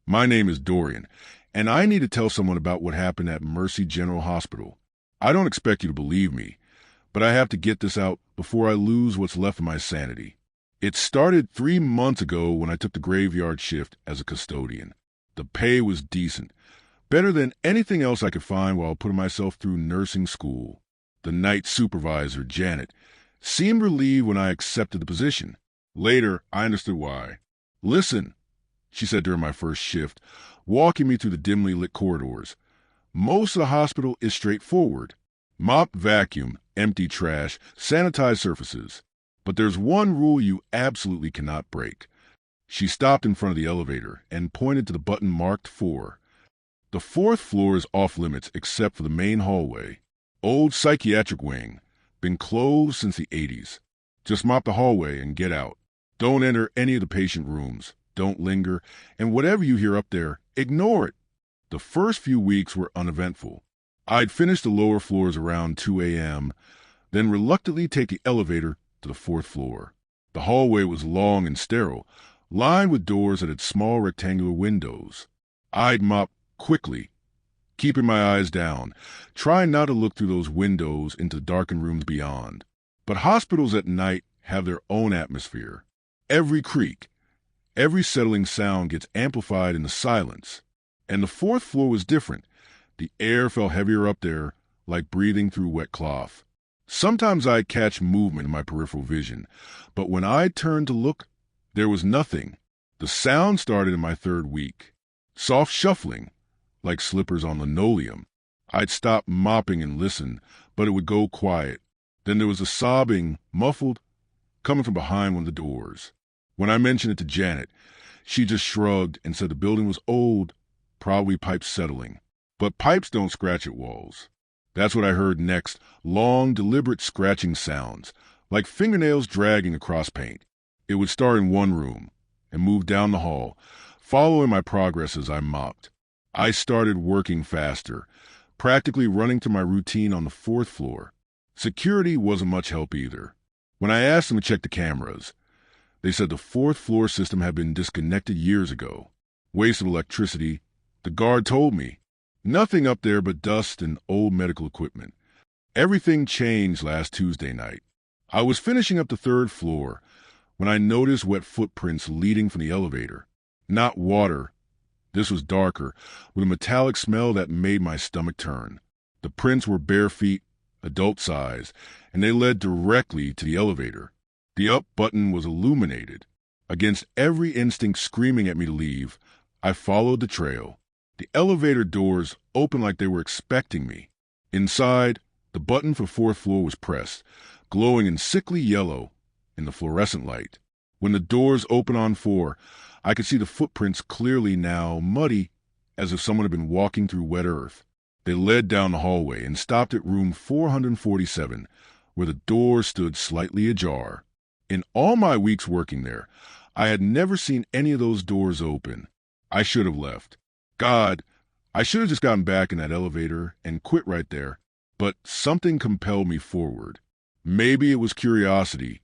My name is Dorian, and I need to tell someone about what happened at Mercy General Hospital. I don't expect you to believe me, but I have to get this out before I lose what's left of my sanity. It started 3 months ago when I took the graveyard shift as a custodian. The pay was decent, better than anything else I could find while putting myself through nursing school. The night supervisor, Janet, seemed relieved when I accepted the position. Later, I understood why. "Listen," she said during my first shift, walking me through the dimly lit corridors. "Most of the hospital is straightforward. Mop, vacuum, empty trash, sanitize surfaces. But there's one rule you absolutely cannot break." She stopped in front of the elevator and pointed to the button marked 4. "The 4th floor is off limits except for the main hallway. Old psychiatric wing. Been closed since the 80s. Just mop the hallway and get out. Don't enter any of the patient rooms. Don't linger. And whatever you hear up there, ignore it." The first few weeks were uneventful. I'd finish the lower floors around 2 a.m., then reluctantly take the elevator to the 4th floor. The hallway was long and sterile, lined with doors that had small rectangular windows. I'd mop quickly, keeping my eyes down, trying not to look through those windows into the darkened rooms beyond. But hospitals at night have their own atmosphere. Every creak, every settling sound gets amplified in the silence. And the 4th floor was different. The air felt heavier up there, like breathing through wet cloth. Sometimes I'd catch movement in my peripheral vision, but when I turned to look, there was nothing. The sound started in my 3rd week. Soft shuffling, like slippers on linoleum. I'd stop mopping and listen, but it would go quiet. Then there was a sobbing, muffled, coming from behind one of the doors. When I mentioned it to Janet, she just shrugged and said the building was old, probably pipes settling. But pipes don't scratch at walls. That's what I heard next, long, deliberate scratching sounds, like fingernails dragging across paint. It would start in one room and move down the hall, following my progress as I mopped. I started working faster, practically running to my routine on the 4th floor. Security wasn't much help either. When I asked them to check the cameras, they said the 4th floor system had been disconnected years ago. Waste of electricity, the guard told me. Nothing up there but dust and old medical equipment. Everything changed last Tuesday night. I was finishing up the 3rd floor when I noticed wet footprints leading from the elevator. Not water. This was darker, with a metallic smell that made my stomach turn. The prints were bare feet, adult size, and they led directly to the elevator. The up button was illuminated. Against every instinct screaming at me to leave, I followed the trail. The elevator doors opened like they were expecting me. Inside, the button for 4th floor was pressed, glowing in sickly yellow in the fluorescent light. When the doors opened on 4, I could see the footprints clearly now, muddy, as if someone had been walking through wet earth. They led down the hallway and stopped at room 447, where the door stood slightly ajar. In all my weeks working there, I had never seen any of those doors open. I should have left. God, I should have just gotten back in that elevator and quit right there, but something compelled me forward. Maybe it was curiosity.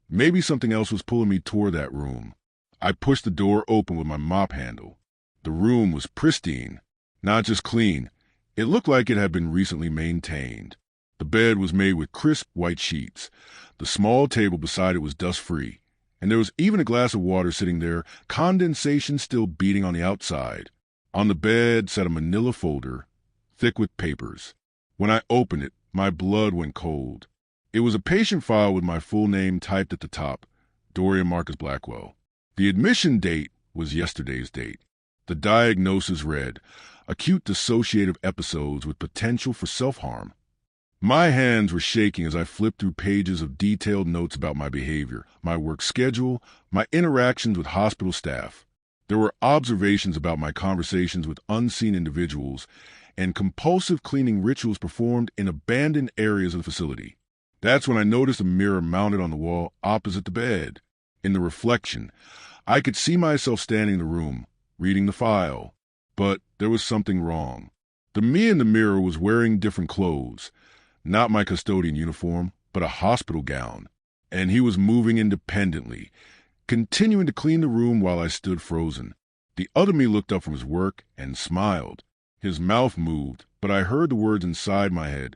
Maybe something else was pulling me toward that room. I pushed the door open with my mop handle. The room was pristine, not just clean. It looked like it had been recently maintained. The bed was made with crisp white sheets. The small table beside it was dust-free, and there was even a glass of water sitting there, condensation still beating on the outside. On the bed sat a manila folder, thick with papers. When I opened it, my blood went cold. It was a patient file with my full name typed at the top, Dorian Marcus Blackwell. The admission date was yesterday's date. The diagnosis read, acute dissociative episodes with potential for self-harm. My hands were shaking as I flipped through pages of detailed notes about my behavior, my work schedule, my interactions with hospital staff. There were observations about my conversations with unseen individuals and compulsive cleaning rituals performed in abandoned areas of the facility. That's when I noticed a mirror mounted on the wall opposite the bed. In the reflection, I could see myself standing in the room, reading the file. But there was something wrong. The me in the mirror was wearing different clothes. Not my custodian uniform, but a hospital gown. And he was moving independently, continuing to clean the room while I stood frozen. The other me looked up from his work and smiled. His mouth moved, but I heard the words inside my head.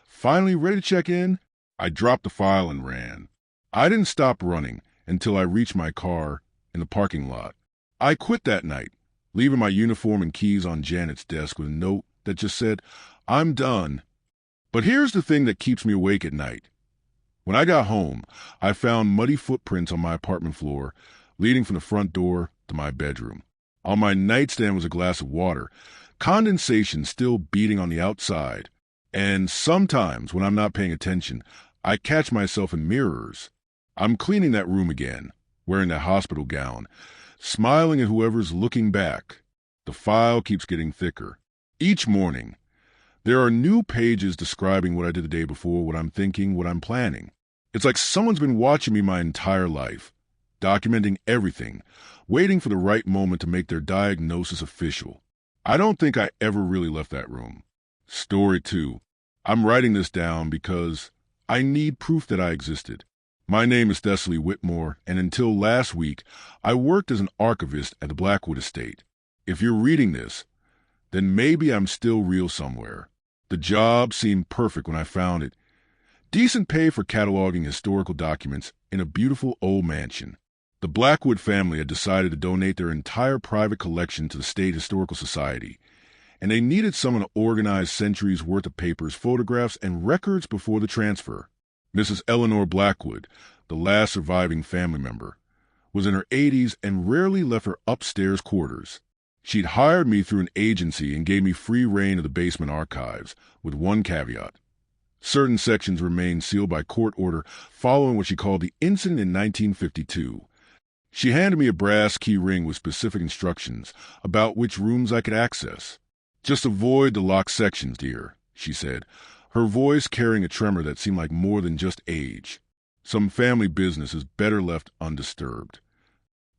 Finally ready to check in? I dropped the file and ran. I didn't stop running until I reached my car in the parking lot. I quit that night, leaving my uniform and keys on Janet's desk with a note that just said, "I'm done." But here's the thing that keeps me awake at night. When I got home, I found muddy footprints on my apartment floor, leading from the front door to my bedroom. On my nightstand was a glass of water, condensation still beating on the outside. And sometimes, when I'm not paying attention, I catch myself in mirrors. I'm cleaning that room again, wearing that hospital gown, smiling at whoever's looking back. The file keeps getting thicker. Each morning, there are new pages describing what I did the day before, what I'm thinking, what I'm planning. It's like someone's been watching me my entire life, documenting everything, waiting for the right moment to make their diagnosis official. I don't think I ever really left that room. Story 2. I'm writing this down because I need proof that I existed. My name is Thessaly Whitmore, and until last week, I worked as an archivist at the Blackwood estate. If you're reading this, then maybe I'm still real somewhere. The job seemed perfect when I found it. Decent pay for cataloging historical documents in a beautiful old mansion. The Blackwood family had decided to donate their entire private collection to the State Historical Society, and they needed someone to organize centuries' worth of papers, photographs, and records before the transfer. Mrs. Eleanor Blackwood, the last surviving family member, was in her 80s and rarely left her upstairs quarters. She'd hired me through an agency and gave me free rein of the basement archives, with one caveat. Certain sections remained sealed by court order following what she called the incident in 1952. She handed me a brass key ring with specific instructions about which rooms I could access. "Just avoid the locked sections, dear," she said, her voice carrying a tremor that seemed like more than just age. Some family business is better left undisturbed.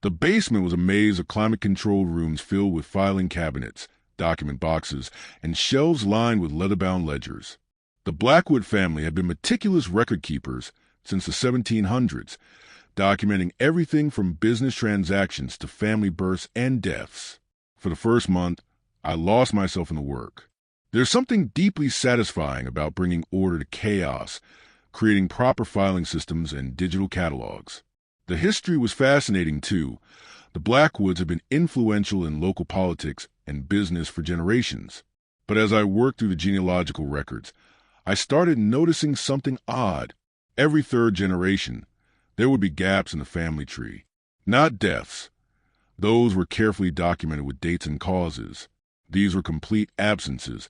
The basement was a maze of climate-controlled rooms filled with filing cabinets, document boxes, and shelves lined with leather-bound ledgers. The Blackwood family had been meticulous record keepers since the 1700s, documenting everything from business transactions to family births and deaths. For the first month, I lost myself in the work. There's something deeply satisfying about bringing order to chaos, creating proper filing systems and digital catalogs. The history was fascinating, too. The Blackwoods had been influential in local politics and business for generations. But as I worked through the genealogical records, I started noticing something odd. Every third generation, there would be gaps in the family tree. Not deaths. Those were carefully documented with dates and causes. These were complete absences,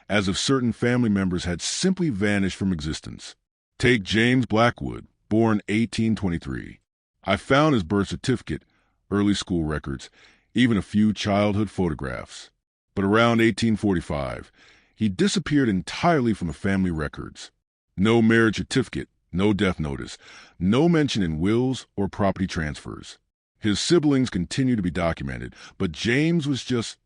as if certain family members had simply vanished from existence. Take James Blackwood, born 1823. I found his birth certificate, early school records, even a few childhood photographs. But around 1845, he disappeared entirely from the family records. No marriage certificate, no death notice, no mention in wills or property transfers. His siblings continued to be documented, but James was just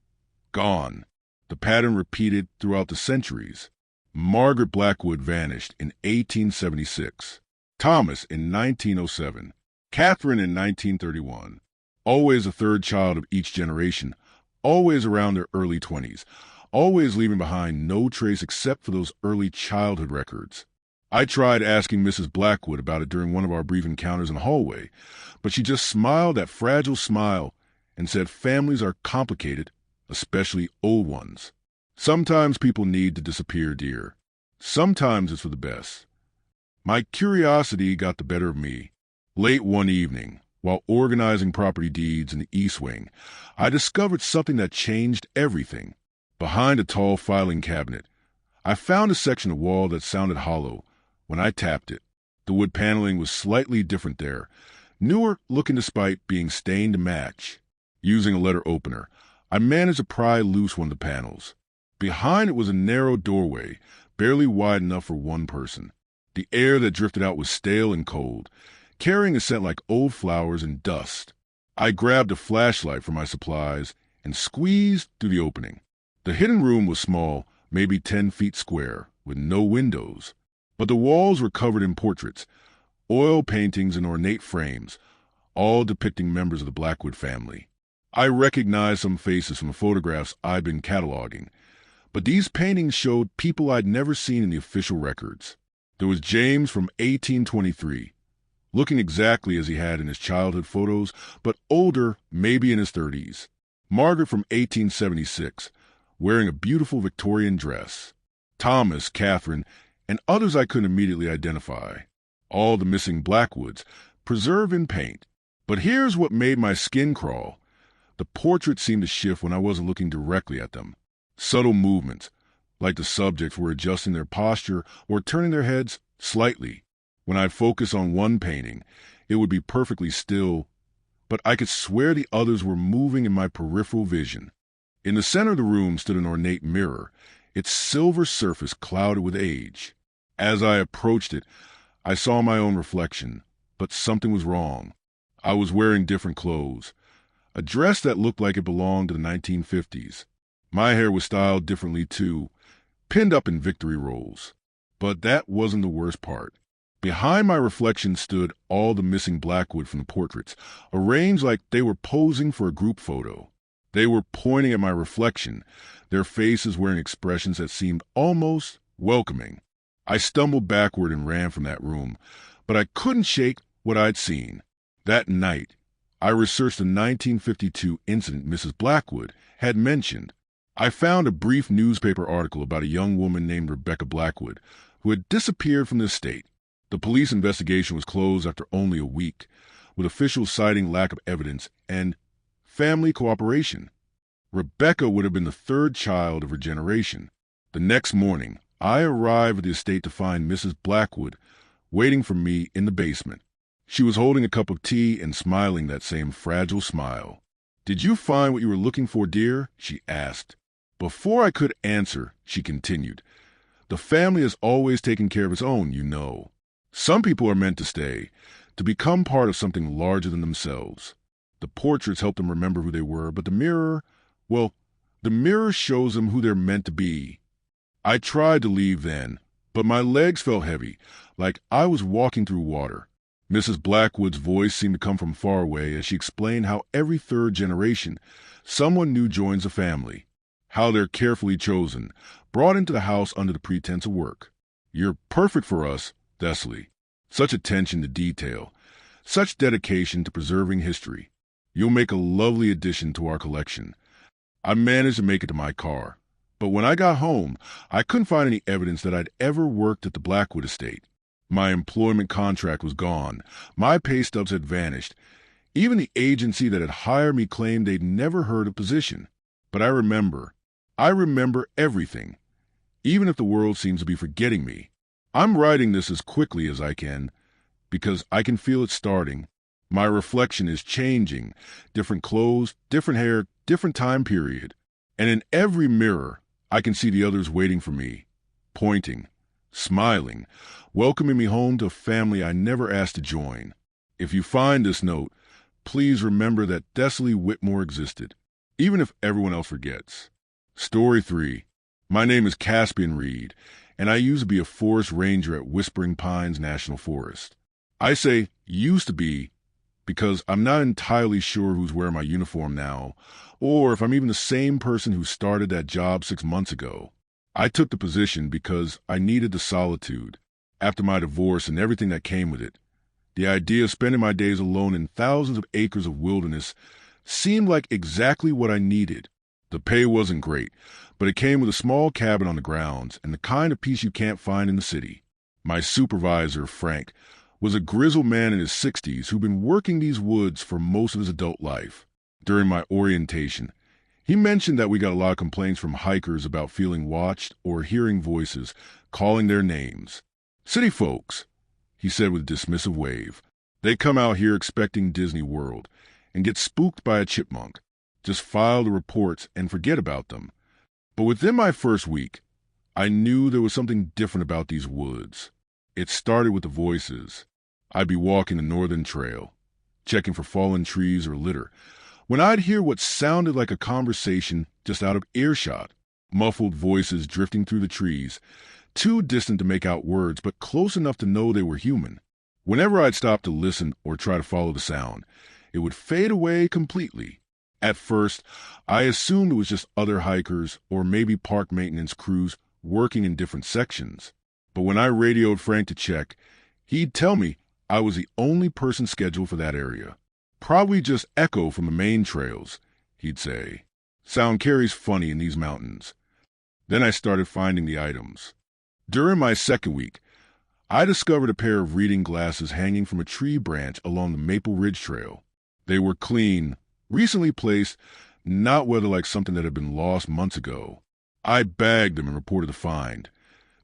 gone. The pattern repeated throughout the centuries. Margaret Blackwood vanished in 1876. Thomas in 1907. Catherine in 1931. Always a third child of each generation, always around their early 20s, always leaving behind no trace except for those early childhood records. I tried asking Mrs. Blackwood about it during one of our brief encounters in the hallway, but she just smiled that fragile smile and said families are complicated, especially old ones. Sometimes people need to disappear, dear. Sometimes it's for the best. My curiosity got the better of me. Late one evening, while organizing property deeds in the East Wing, I discovered something that changed everything. Behind a tall filing cabinet, I found a section of wall that sounded hollow when I tapped it. The wood paneling was slightly different there, newer looking despite being stained to match. Using a letter opener, I managed to pry loose one of the panels. Behind it was a narrow doorway, barely wide enough for one person. The air that drifted out was stale and cold, carrying a scent like old flowers and dust. I grabbed a flashlight from my supplies and squeezed through the opening. The hidden room was small, maybe 10 feet square, with no windows. But the walls were covered in portraits, oil paintings and ornate frames, all depicting members of the Blackwood family. I recognized some faces from the photographs I'd been cataloging, but these paintings showed people I'd never seen in the official records. There was James from 1823, looking exactly as he had in his childhood photos, but older, maybe in his 30s. Margaret from 1876, wearing a beautiful Victorian dress. Thomas, Catherine, and others I couldn't immediately identify. All the missing Blackwoods, preserved in paint. But here's what made my skin crawl. The portraits seemed to shift when I wasn't looking directly at them. Subtle movements, like the subjects were adjusting their posture or turning their heads slightly. When I'd focus on one painting, it would be perfectly still, but I could swear the others were moving in my peripheral vision. In the center of the room stood an ornate mirror, its silver surface clouded with age. As I approached it, I saw my own reflection, but something was wrong. I was wearing different clothes, a dress that looked like it belonged to the 1950s. My hair was styled differently too, pinned up in victory rolls. But that wasn't the worst part. Behind my reflection stood all the missing Blackwood from the portraits, arranged like they were posing for a group photo. They were pointing at my reflection, their faces wearing expressions that seemed almost welcoming. I stumbled backward and ran from that room, but I couldn't shake what I'd seen. That night, I researched the 1952 incident Mrs. Blackwood had mentioned. I found a brief newspaper article about a young woman named Rebecca Blackwood who had disappeared from the estate. The police investigation was closed after only a week, with officials citing lack of evidence and family cooperation. Rebecca would have been the third child of her generation. The next morning, I arrived at the estate to find Mrs. Blackwood waiting for me in the basement. She was holding a cup of tea and smiling that same fragile smile. "Did you find what you were looking for, dear?" she asked. Before I could answer, she continued, "The family has always taken care of its own, you know. Some people are meant to stay, to become part of something larger than themselves. The portraits help them remember who they were, but the mirror shows them who they're meant to be." I tried to leave then, but my legs felt heavy, like I was walking through water. Mrs. Blackwood's voice seemed to come from far away as she explained how every third generation, someone new joins a family, how they're carefully chosen, brought into the house under the pretense of work. "You're perfect for us, Thessaly. Such attention to detail, such dedication to preserving history. You'll make a lovely addition to our collection." I managed to make it to my car, but when I got home, I couldn't find any evidence that I'd ever worked at the Blackwood estate. My employment contract was gone. My pay stubs had vanished. Even the agency that had hired me claimed they'd never heard of the position. But I remember everything, even if the world seems to be forgetting me. I'm writing this as quickly as I can, because I can feel it starting. My reflection is changing, different clothes, different hair, different time period. And in every mirror, I can see the others waiting for me, pointing, smiling, welcoming me home to a family I never asked to join. If you find this note, please remember that Thessaly Whitmore existed, even if everyone else forgets. Story 3. My name is Caspian Reed, and I used to be a forest ranger at Whispering Pines National Forest. I say used to be because I'm not entirely sure who's wearing my uniform now, or if I'm even the same person who started that job 6 months ago. I took the position because I needed the solitude. After my divorce and everything that came with it, the idea of spending my days alone in thousands of acres of wilderness seemed like exactly what I needed. The pay wasn't great, but it came with a small cabin on the grounds and the kind of peace you can't find in the city. My supervisor, Frank, was a grizzled man in his 60s who'd been working these woods for most of his adult life. During my orientation, he mentioned that we got a lot of complaints from hikers about feeling watched or hearing voices calling their names. "City folks," he said with a dismissive wave. "They come out here expecting Disney World and get spooked by a chipmunk. Just file the reports and forget about them." But within my first week, I knew there was something different about these woods. It started with the voices. I'd be walking the northern trail, checking for fallen trees or litter, when I'd hear what sounded like a conversation just out of earshot. Muffled voices drifting through the trees, too distant to make out words, but close enough to know they were human. Whenever I'd stop to listen or try to follow the sound, it would fade away completely. At first, I assumed it was just other hikers or maybe park maintenance crews working in different sections. But when I radioed Frank to check, he'd tell me I was the only person scheduled for that area. Probably just echo from the main trails, he'd say. Sound carries funny in these mountains. Then I started finding the items. During my second week, I discovered a pair of reading glasses hanging from a tree branch along the Maple Ridge Trail. They were clean, recently placed, not weather like something that had been lost months ago. I bagged them and reported the find,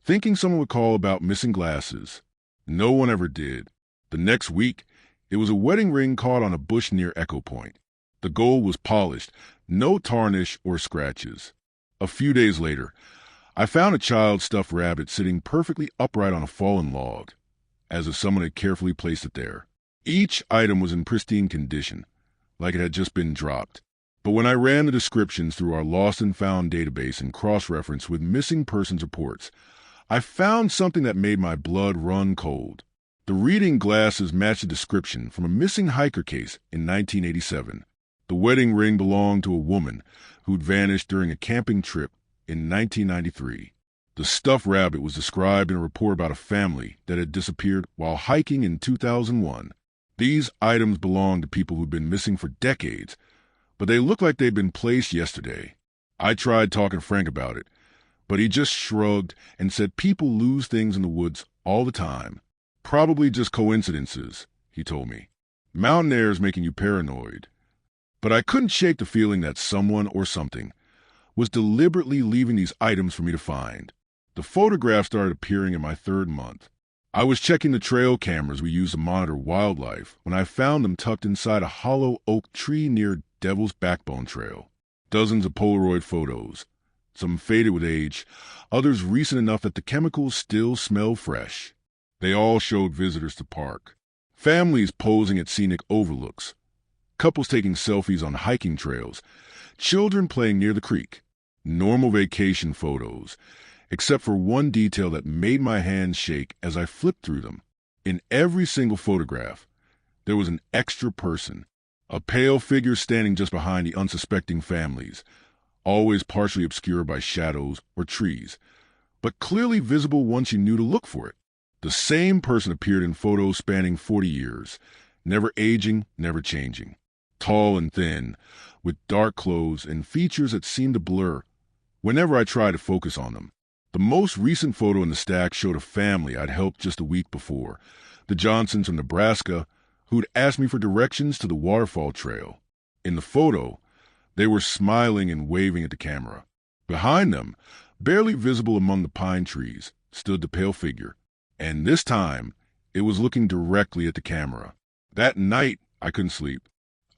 thinking someone would call about missing glasses. No one ever did. The next week, it was a wedding ring caught on a bush near Echo Point. The gold was polished, no tarnish or scratches. A few days later, I found a child stuffed rabbit sitting perfectly upright on a fallen log, as if someone had carefully placed it there. Each item was in pristine condition, like it had just been dropped. But when I ran the descriptions through our lost and found database and cross-referenced with missing persons reports, I found something that made my blood run cold. The reading glasses matched a description from a missing hiker case in 1987. The wedding ring belonged to a woman who'd vanished during a camping trip in 1993. The stuffed rabbit was described in a report about a family that had disappeared while hiking in 2001. These items belonged to people who'd been missing for decades, but they looked like they'd been placed yesterday. I tried talking to Frank about it, but he just shrugged and said people lose things in the woods all the time. Probably just coincidences, he told me. Mountain air is making you paranoid. But I couldn't shake the feeling that someone or something was deliberately leaving these items for me to find. The photographs started appearing in my third month. I was checking the trail cameras we use to monitor wildlife when I found them tucked inside a hollow oak tree near Devil's Backbone Trail. Dozens of Polaroid photos, some faded with age, others recent enough that the chemicals still smell fresh. They all showed visitors to park. Families posing at scenic overlooks. Couples taking selfies on hiking trails. Children playing near the creek. Normal vacation photos, except for one detail that made my hands shake as I flipped through them. In every single photograph, there was an extra person. A pale figure standing just behind the unsuspecting families, always partially obscured by shadows or trees, but clearly visible once you knew to look for it. The same person appeared in photos spanning 40 years, never aging, never changing. Tall and thin, with dark clothes and features that seemed to blur whenever I tried to focus on them. The most recent photo in the stack showed a family I'd helped just a week before, the Johnsons from Nebraska, who'd asked me for directions to the waterfall trail. In the photo, they were smiling and waving at the camera. Behind them, barely visible among the pine trees, stood the pale figure. And this time, it was looking directly at the camera. That night, I couldn't sleep.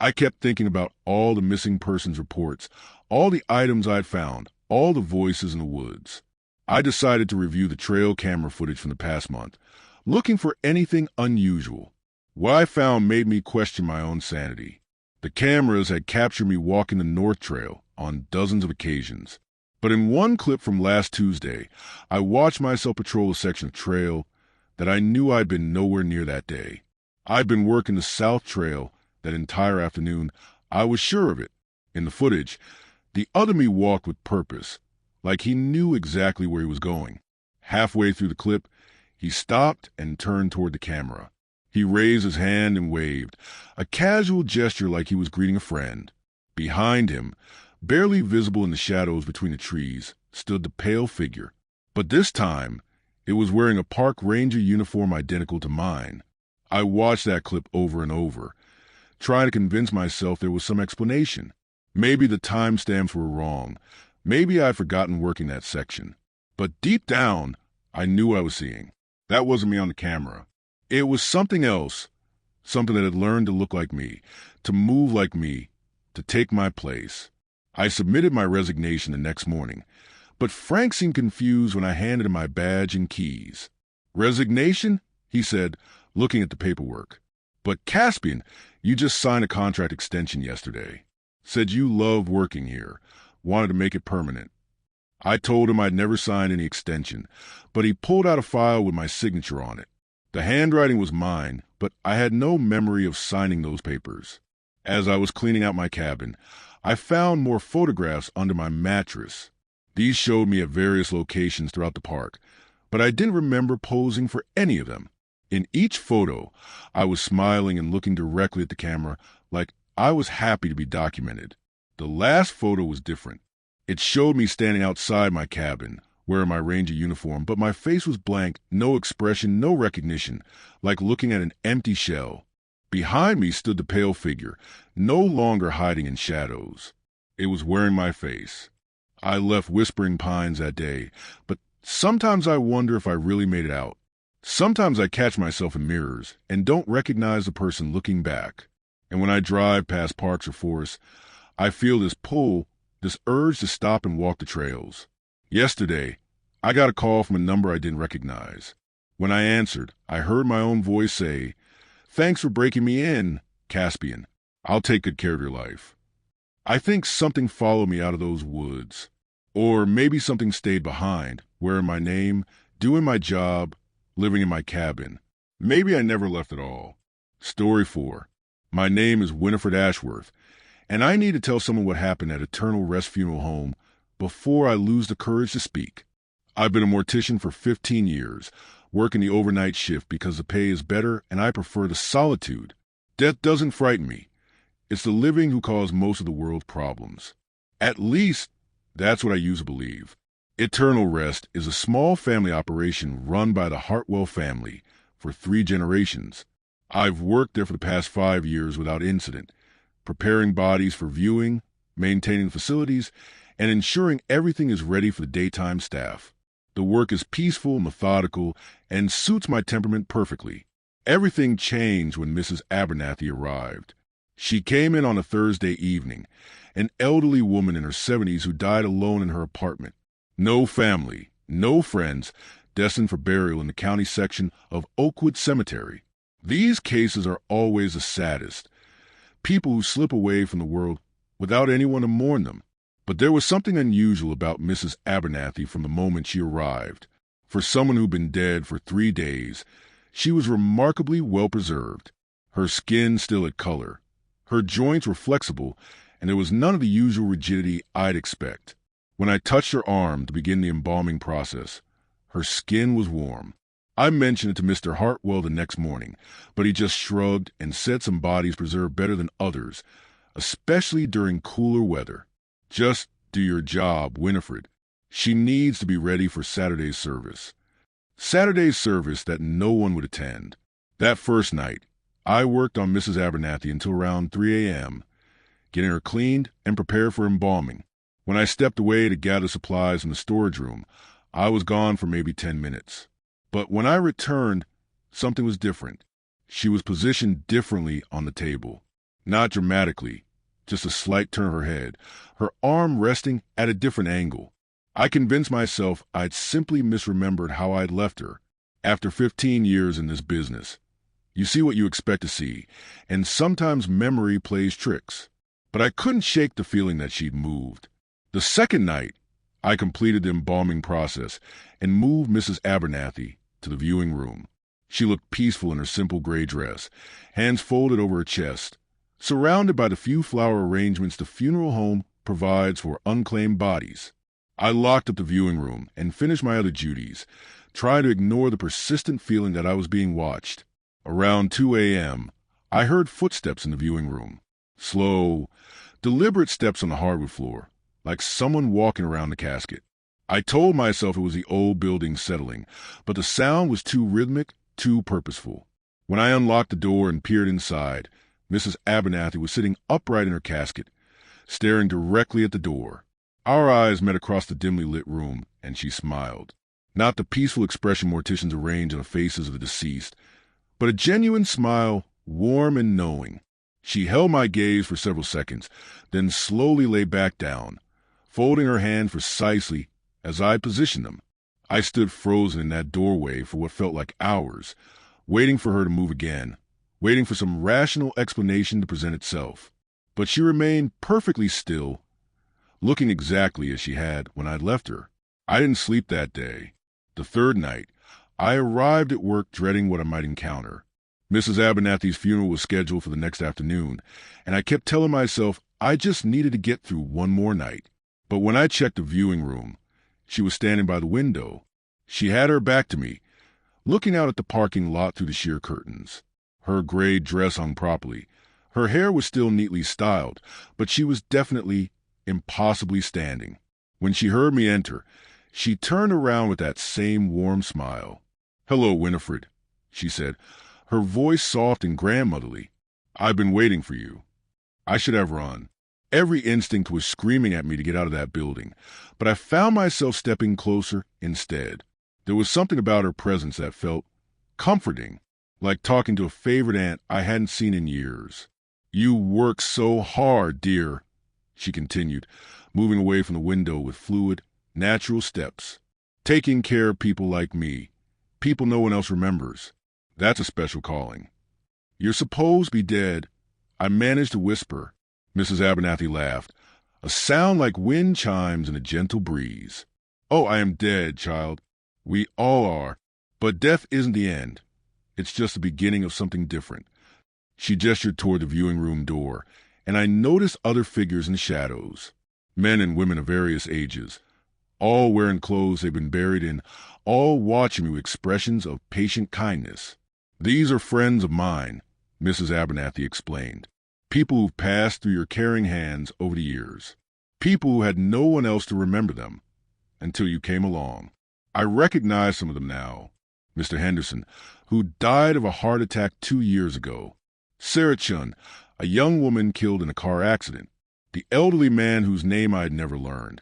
I kept thinking about all the missing persons reports, all the items I'd found, all the voices in the woods. I decided to review the trail camera footage from the past month, looking for anything unusual. What I found made me question my own sanity. The cameras had captured me walking the North Trail on dozens of occasions. But in one clip from last Tuesday, I watched myself patrol a section of trail that I knew I'd been nowhere near that day. I'd been working the South Trail that entire afternoon. I was sure of it. In the footage, the other me walked with purpose, like he knew exactly where he was going. Halfway through the clip, he stopped and turned toward the camera. He raised his hand and waved, a casual gesture like he was greeting a friend. Behind him, barely visible in the shadows between the trees, stood the pale figure. But this time, it was wearing a park ranger uniform identical to mine. I watched that clip over and over, trying to convince myself there was some explanation. Maybe the timestamps were wrong. Maybe I'd forgotten working that section. But deep down, I knew what I was seeing. That wasn't me on the camera. It was something else, something that had learned to look like me, to move like me, to take my place. I submitted my resignation the next morning, but Frank seemed confused when I handed him my badge and keys. Resignation? He said, looking at the paperwork. But Caspian, you just signed a contract extension yesterday. Said you loved working here, wanted to make it permanent. I told him I'd never signed any extension, but he pulled out a file with my signature on it. The handwriting was mine, but I had no memory of signing those papers. As I was cleaning out my cabin, I found more photographs under my mattress. These showed me at various locations throughout the park, but I didn't remember posing for any of them. In each photo, I was smiling and looking directly at the camera like I was happy to be documented. The last photo was different. It showed me standing outside my cabin, wearing my ranger uniform, but my face was blank, no expression, no recognition, like looking at an empty shell. Behind me stood the pale figure, no longer hiding in shadows. It was wearing my face. I left Whispering Pines that day, but sometimes I wonder if I really made it out. Sometimes I catch myself in mirrors and don't recognize the person looking back. And when I drive past parks or forests, I feel this pull, this urge to stop and walk the trails. Yesterday, I got a call from a number I didn't recognize. When I answered, I heard my own voice say, "Thanks for breaking me in, Caspian. I'll take good care of your life." I think something followed me out of those woods. Or maybe something stayed behind, wearing my name, doing my job, living in my cabin. Maybe I never left at all. Story 4. My name is Winifred Ashworth, and I need to tell someone what happened at Eternal Rest Funeral Home before I lose the courage to speak. I've been a mortician for 15 years, working the overnight shift because the pay is better and I prefer the solitude. Death doesn't frighten me. It's the living who cause most of the world's problems. At least, that's what I used to believe. Eternal Rest is a small family operation run by the Hartwell family for 3 generations. I've worked there for the past 5 years without incident, preparing bodies for viewing, maintaining facilities, and ensuring everything is ready for the daytime staff. The work is peaceful, methodical, and suits my temperament perfectly. Everything changed when Mrs. Abernathy arrived. She came in on a Thursday evening, an elderly woman in her 70s who died alone in her apartment. No family, no friends, destined for burial in the county section of Oakwood Cemetery. These cases are always the saddest. People who slip away from the world without anyone to mourn them. But there was something unusual about Mrs. Abernathy from the moment she arrived. For someone who'd been dead for 3 days, she was remarkably well preserved. Her skin still had color. Her joints were flexible, and there was none of the usual rigidity I'd expect. When I touched her arm to begin the embalming process, her skin was warm. I mentioned it to Mr. Hartwell the next morning, but he just shrugged and said some bodies preserve better than others, especially during cooler weather. Just do your job, Winifred. She needs to be ready for Saturday's service. Saturday's service that no one would attend. That first night, I worked on Mrs. Abernathy until around 3 a.m., getting her cleaned and prepared for embalming. When I stepped away to gather supplies in the storage room, I was gone for maybe 10 minutes. But when I returned, something was different. She was positioned differently on the table. Not dramatically, just a slight turn of her head, her arm resting at a different angle. I convinced myself I'd simply misremembered how I'd left her. After 15 years in this business, you see what you expect to see, and sometimes memory plays tricks. But I couldn't shake the feeling that she'd moved. The second night, I completed the embalming process and moved Mrs. Abernathy to the viewing room. She looked peaceful in her simple gray dress, hands folded over her chest, surrounded by the few flower arrangements the funeral home provides for unclaimed bodies. I locked up the viewing room and finished my other duties, trying to ignore the persistent feeling that I was being watched. Around 2 a.m., I heard footsteps in the viewing room. Slow, deliberate steps on the hardwood floor, like someone walking around the casket. I told myself it was the old building settling, but the sound was too rhythmic, too purposeful. When I unlocked the door and peered inside, Mrs. Abernathy was sitting upright in her casket, staring directly at the door. Our eyes met across the dimly lit room, and she smiled. Not the peaceful expression morticians arrange on the faces of the deceased, but a genuine smile, warm and knowing. She held my gaze for several seconds, then slowly lay back down, folding her hands precisely as I positioned them. I stood frozen in that doorway for what felt like hours, waiting for her to move again, waiting for some rational explanation to present itself. But she remained perfectly still, looking exactly as she had when I'd left her. I didn't sleep that day. The third night, I arrived at work dreading what I might encounter. Mrs. Abernathy's funeral was scheduled for the next afternoon, and I kept telling myself I just needed to get through one more night. But when I checked the viewing room, she was standing by the window. She had her back to me, looking out at the parking lot through the sheer curtains. Her gray dress hung properly. Her hair was still neatly styled, but she was definitely impossibly standing. When she heard me enter, she turned around with that same warm smile. "Hello, Winifred," she said, her voice soft and grandmotherly. "I've been waiting for you." I should have run. Every instinct was screaming at me to get out of that building, but I found myself stepping closer instead. There was something about her presence that felt comforting, like talking to a favorite aunt I hadn't seen in years. "You work so hard, dear," she continued, moving away from the window with fluid, natural steps. "Taking care of people like me, people no one else remembers. That's a special calling." "You're supposed to be dead," I managed to whisper. Mrs. Abernathy laughed, a sound like wind chimes in a gentle breeze. "Oh, I am dead, child. We all are. But death isn't the end. It's just the beginning of something different." She gestured toward the viewing room door, and I noticed other figures in shadows. Men and women of various ages, all wearing clothes they've been buried in, all watching me with expressions of patient kindness. "These are friends of mine," Mrs. Abernathy explained. "People who've passed through your caring hands over the years. People who had no one else to remember them until you came along. I recognize some of them now. Mr. Henderson, who died of a heart attack 2 years ago. Sarah Chun, a young woman killed in a car accident. The elderly man whose name I had never learned.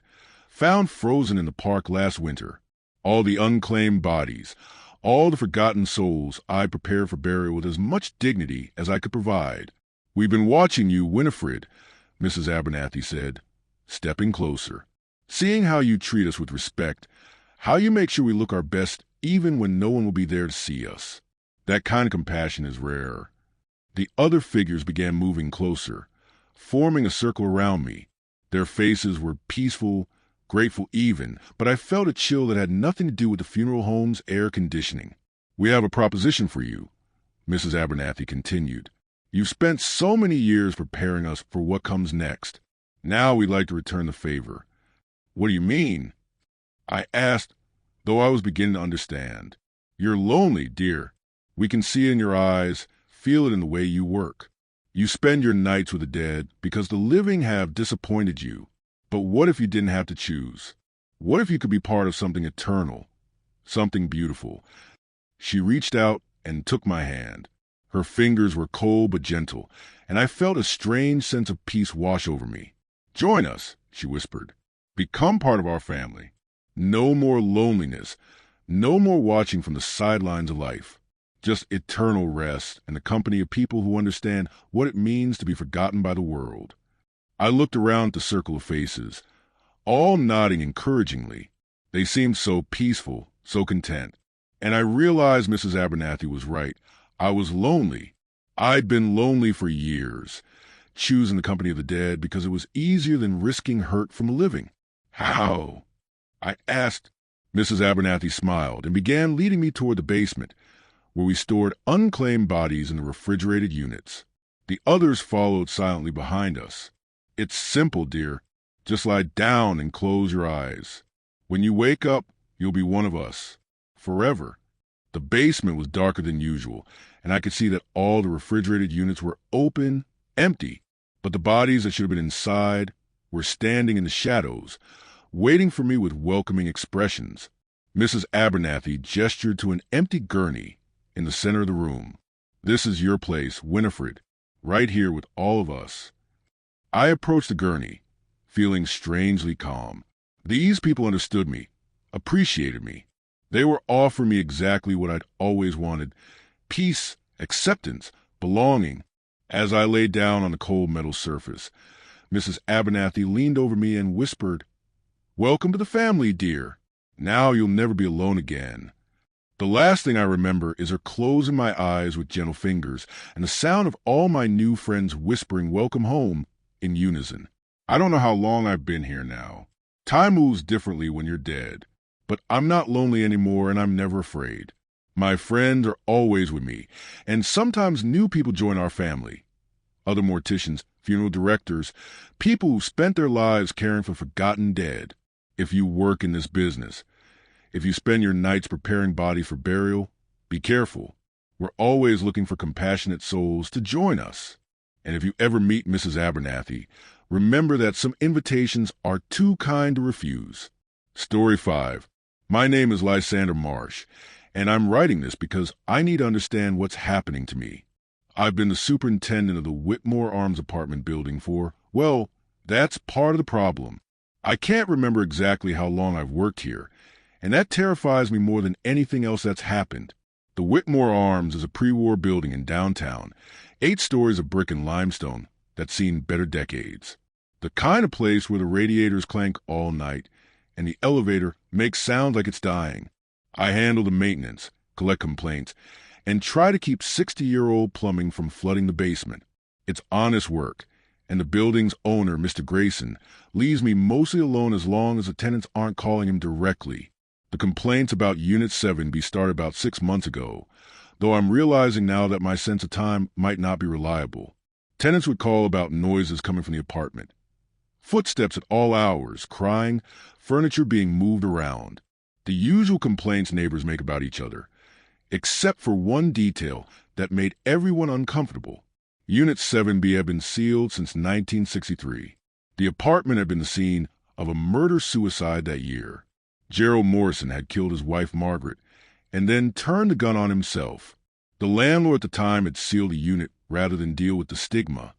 Found frozen in the park last winter. All the unclaimed bodies, all the forgotten souls I prepared for burial with as much dignity as I could provide. We've been watching you, Winifred," Mrs. Abernathy said, stepping closer. "Seeing how you treat us with respect, how you make sure we look our best even when no one will be there to see us. That kind of compassion is rare." The other figures began moving closer, forming a circle around me. Their faces were peaceful, grateful even, but I felt a chill that had nothing to do with the funeral home's air conditioning. "We have a proposition for you," Mrs. Abernathy continued. "You've spent so many years preparing us for what comes next. Now we'd like to return the favor." "What do you mean?" I asked, though I was beginning to understand. "You're lonely, dear. We can see it in your eyes, feel it in the way you work. You spend your nights with the dead because the living have disappointed you. But what if you didn't have to choose? What if you could be part of something eternal, something beautiful?" She reached out and took my hand. Her fingers were cold but gentle, and I felt a strange sense of peace wash over me. "Join us," she whispered. "Become part of our family. No more loneliness, no more watching from the sidelines of life. Just eternal rest and the company of people who understand what it means to be forgotten by the world." I looked around at the circle of faces, all nodding encouragingly. They seemed so peaceful, so content. And I realized Mrs. Abernathy was right. I was lonely. I'd been lonely for years, choosing the company of the dead because it was easier than risking hurt from living. "How?" I asked. Mrs. Abernathy smiled and began leading me toward the basement, where we stored unclaimed bodies in the refrigerated units. The others followed silently behind us. "It's simple, dear. Just lie down and close your eyes. When you wake up, you'll be one of us. Forever." The basement was darker than usual, and I could see that all the refrigerated units were open, empty, but the bodies that should have been inside were standing in the shadows, waiting for me with welcoming expressions. Mrs. Abernathy gestured to an empty gurney in the center of the room. "This is your place, Winifred, right here with all of us." I approached the gurney, feeling strangely calm. These people understood me, appreciated me. They were offering me exactly what I'd always wanted: peace, acceptance, belonging. As I lay down on the cold metal surface, Mrs. Abernathy leaned over me and whispered, "Welcome to the family, dear. Now you'll never be alone again." The last thing I remember is her closing my eyes with gentle fingers and the sound of all my new friends whispering welcome home in unison. I don't know how long I've been here now. Time moves differently when you're dead, but I'm not lonely anymore and I'm never afraid. My friends are always with me, and sometimes new people join our family. other morticians, funeral directors, people who spent their lives caring for forgotten dead. If you work in this business, if you spend your nights preparing bodies for burial, be careful. We're always looking for compassionate souls to join us. And if you ever meet Mrs. Abernathy, remember that some invitations are too kind to refuse. Story 5. My name is Lysander Marsh, and I'm writing this because I need to understand what's happening to me. I've been the superintendent of the Whitmore Arms apartment building for, well, that's part of the problem. I can't remember exactly how long I've worked here, and that terrifies me more than anything else that's happened. The Whitmore Arms is a pre-war building in downtown, 8 stories of brick and limestone that's seen better decades. The kind of place where the radiators clank all night and the elevator makes sounds like it's dying. I handle the maintenance, collect complaints, and try to keep 60-year-old plumbing from flooding the basement. It's honest work, and the building's owner, Mr. Grayson, leaves me mostly alone as long as the tenants aren't calling him directly. The complaints about Unit 7B started about 6 months ago, though I'm realizing now that my sense of time might not be reliable. Tenants would call about noises coming from the apartment. Footsteps at all hours, crying, furniture being moved around. The usual complaints neighbors make about each other, except for one detail that made everyone uncomfortable. Unit 7B had been sealed since 1963. The apartment had been the scene of a murder-suicide that year. Gerald Morrison had killed his wife Margaret and then turned the gun on himself. The landlord at the time had sealed the unit rather than deal with the stigma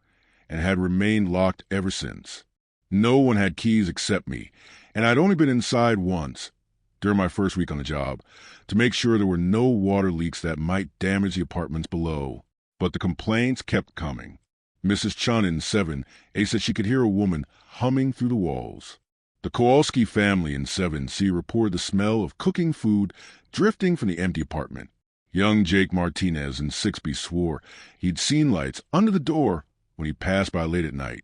and had remained locked ever since. No one had keys except me, and I'd only been inside once, during my first week on the job, to make sure there were no water leaks that might damage the apartments below. But the complaints kept coming. Mrs. Chun in 7A said she could hear a woman humming through the walls. The Kowalski family in 7C reported the smell of cooking food drifting from the empty apartment. Young Jake Martinez in 6B swore he'd seen lights under the door when he passed by late at night.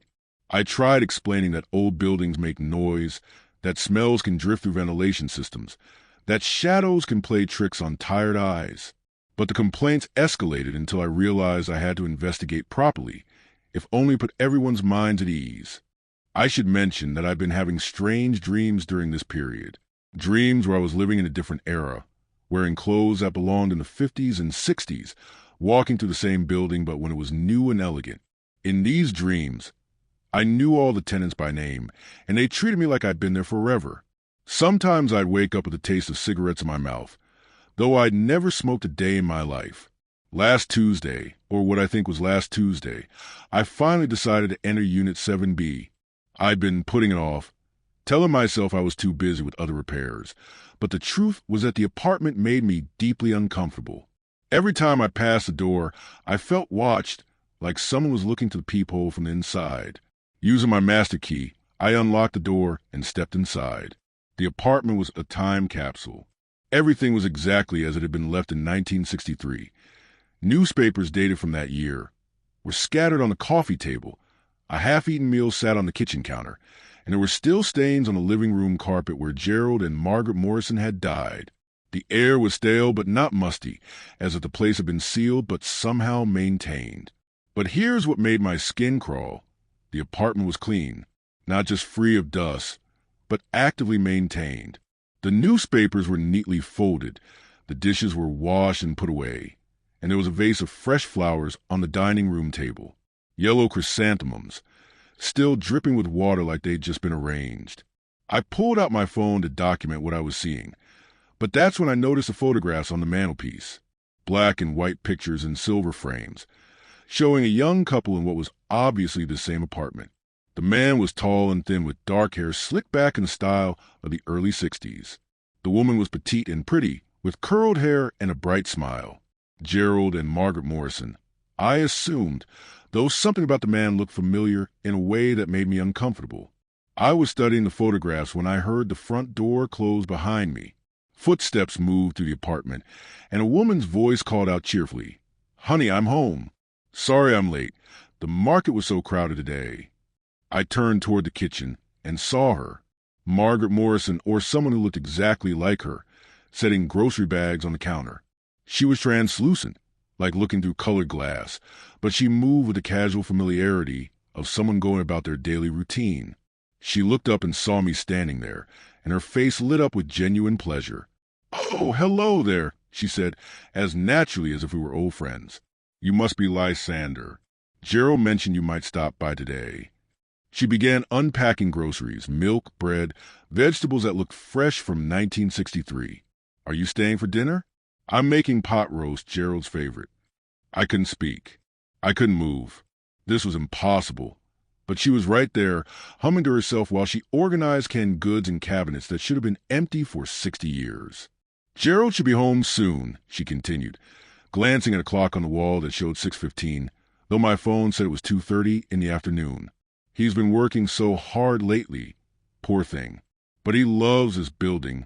I tried explaining that old buildings make noise, that smells can drift through ventilation systems, that shadows can play tricks on tired eyes. But the complaints escalated until I realized I had to investigate properly, if only to put everyone's minds at ease. I should mention that I've been having strange dreams during this period. Dreams where I was living in a different era, wearing clothes that belonged in the 50s and 60s, walking through the same building but when it was new and elegant. In these dreams, I knew all the tenants by name, and they treated me like I'd been there forever. Sometimes I'd wake up with the taste of cigarettes in my mouth, though I'd never smoked a day in my life. Last Tuesday, or what I think was last Tuesday, I finally decided to enter Unit 7B. I'd been putting it off, telling myself I was too busy with other repairs, but the truth was that the apartment made me deeply uncomfortable. Every time I passed the door, I felt watched, like someone was looking to the peephole from the inside. Using my master key, I unlocked the door and stepped inside. The apartment was a time capsule. Everything was exactly as it had been left in 1963. Newspapers dated from that year were scattered on the coffee table. A half-eaten meal sat on the kitchen counter, and there were still stains on the living room carpet where Gerald and Margaret Morrison had died. The air was stale but not musty, as if the place had been sealed but somehow maintained. But here's what made my skin crawl. The apartment was clean, not just free of dust, but actively maintained. The newspapers were neatly folded, the dishes were washed and put away, and there was a vase of fresh flowers on the dining room table. Yellow chrysanthemums, still dripping with water like they'd just been arranged. I pulled out my phone to document what I was seeing, but that's when I noticed the photographs on the mantelpiece. Black and white pictures in silver frames, showing a young couple in what was obviously the same apartment. The man was tall and thin with dark hair slicked back in the style of the early 60s. The woman was petite and pretty, with curled hair and a bright smile. Gerald and Margaret Morrison, I assumed, though something about the man looked familiar in a way that made me uncomfortable. I was studying the photographs when I heard the front door close behind me. Footsteps moved through the apartment, and a woman's voice called out cheerfully, "Honey, I'm home. Sorry I'm late. The market was so crowded today." I turned toward the kitchen and saw her, Margaret Morrison, or someone who looked exactly like her, setting grocery bags on the counter. She was translucent, like looking through colored glass, but she moved with the casual familiarity of someone going about their daily routine. She looked up and saw me standing there, and her face lit up with genuine pleasure. "Oh, hello there," she said, as naturally as if we were old friends. "You must be Lysander. Gerald mentioned you might stop by today." She began unpacking groceries, milk, bread, vegetables that looked fresh from 1963. "Are you staying for dinner?" "I'm making pot roast, Gerald's favorite." I couldn't speak. I couldn't move. This was impossible. But she was right there, humming to herself while she organized canned goods in cabinets that should have been empty for 60 years. "Gerald should be home soon," she continued, glancing at a clock on the wall that showed 6:15, though my phone said it was 2:30 in the afternoon. "He's been working so hard lately. Poor thing. But he loves this building,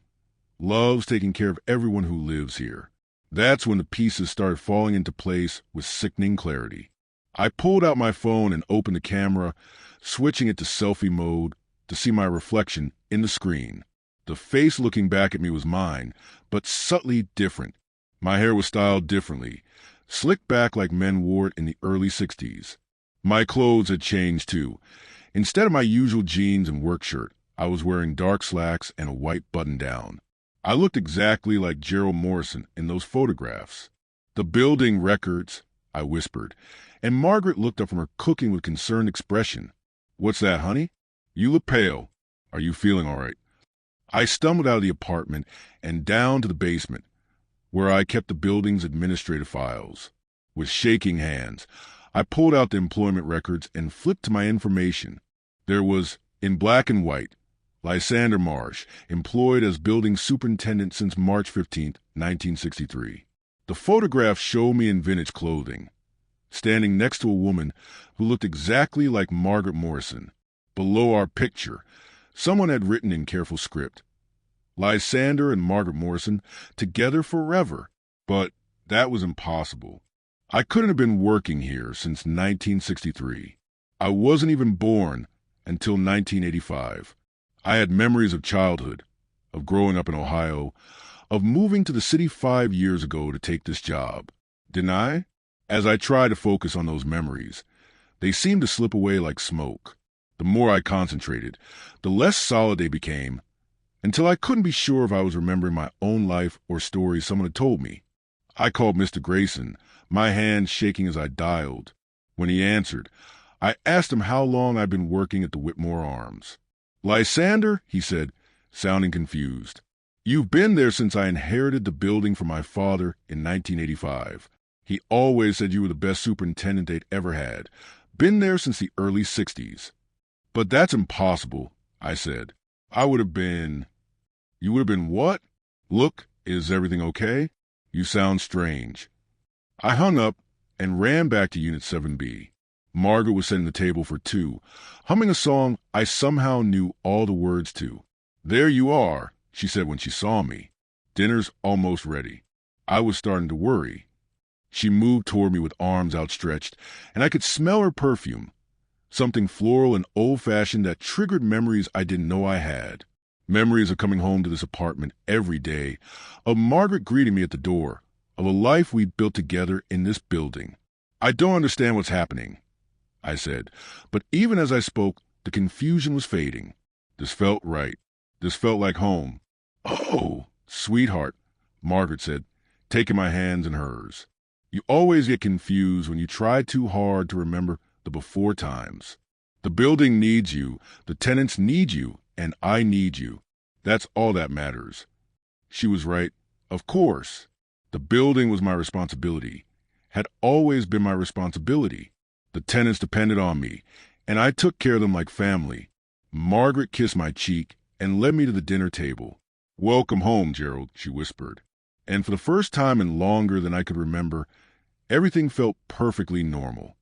loves taking care of everyone who lives here." That's when the pieces started falling into place with sickening clarity. I pulled out my phone and opened the camera, switching it to selfie mode to see my reflection in the screen. The face looking back at me was mine, but subtly different. My hair was styled differently, slicked back like men wore it in the early 60s. My clothes had changed too. Instead of my usual jeans and work shirt, I was wearing dark slacks and a white button-down. I looked exactly like Gerald Morrison in those photographs. "The building records," I whispered, and Margaret looked up from her cooking with concerned expression. "What's that, honey? You look pale. Are you feeling all right?" I stumbled out of the apartment and down to the basement, where I kept the building's administrative files. With shaking hands, I pulled out the employment records and flipped to my information. There was, in black and white, Lysander Marsh, employed as building superintendent since March 15, 1963. The photograph showed me in vintage clothing, standing next to a woman who looked exactly like Margaret Morrison. Below our picture, someone had written in careful script, "Lysander and Margaret Morrison, together forever." But that was impossible. I couldn't have been working here since 1963. I wasn't even born until 1985. I had memories of childhood, of growing up in Ohio, of moving to the city 5 years ago to take this job. Didn't I? As I tried to focus on those memories, they seemed to slip away like smoke. The more I concentrated, the less solid they became, until I couldn't be sure if I was remembering my own life or stories someone had told me. I called Mr. Grayson, my hand shaking as I dialed. When he answered, I asked him how long I'd been working at the Whitmore Arms. "Lysander," he said, sounding confused. "You've been there since I inherited the building from my father in 1985. He always said you were the best superintendent they'd ever had. Been there since the early 60s. "But that's impossible," I said. "I would have been..." "You would have been what?" "Look, is everything okay? You sound strange." I hung up and ran back to Unit 7B. Margaret was setting the table for two, humming a song I somehow knew all the words to. "There you are," she said when she saw me. "Dinner's almost ready." I was starting to worry. She moved toward me with arms outstretched, and I could smell her perfume, something floral and old-fashioned that triggered memories I didn't know I had. Memories of coming home to this apartment every day, of Margaret greeting me at the door, of a life we'd built together in this building. "I don't understand what's happening," I said, but even as I spoke, the confusion was fading. This felt right. This felt like home. "Oh, sweetheart," Margaret said, taking my hands in hers. "You always get confused when you try too hard to remember the before times. The building needs you, the tenants need you, and I need you. That's all that matters." She was right. Of course. The building was my responsibility, had always been my responsibility. The tenants depended on me, and I took care of them like family. Margaret kissed my cheek and led me to the dinner table. "Welcome home, Gerald," she whispered. And for the first time in longer than I could remember, everything felt perfectly normal.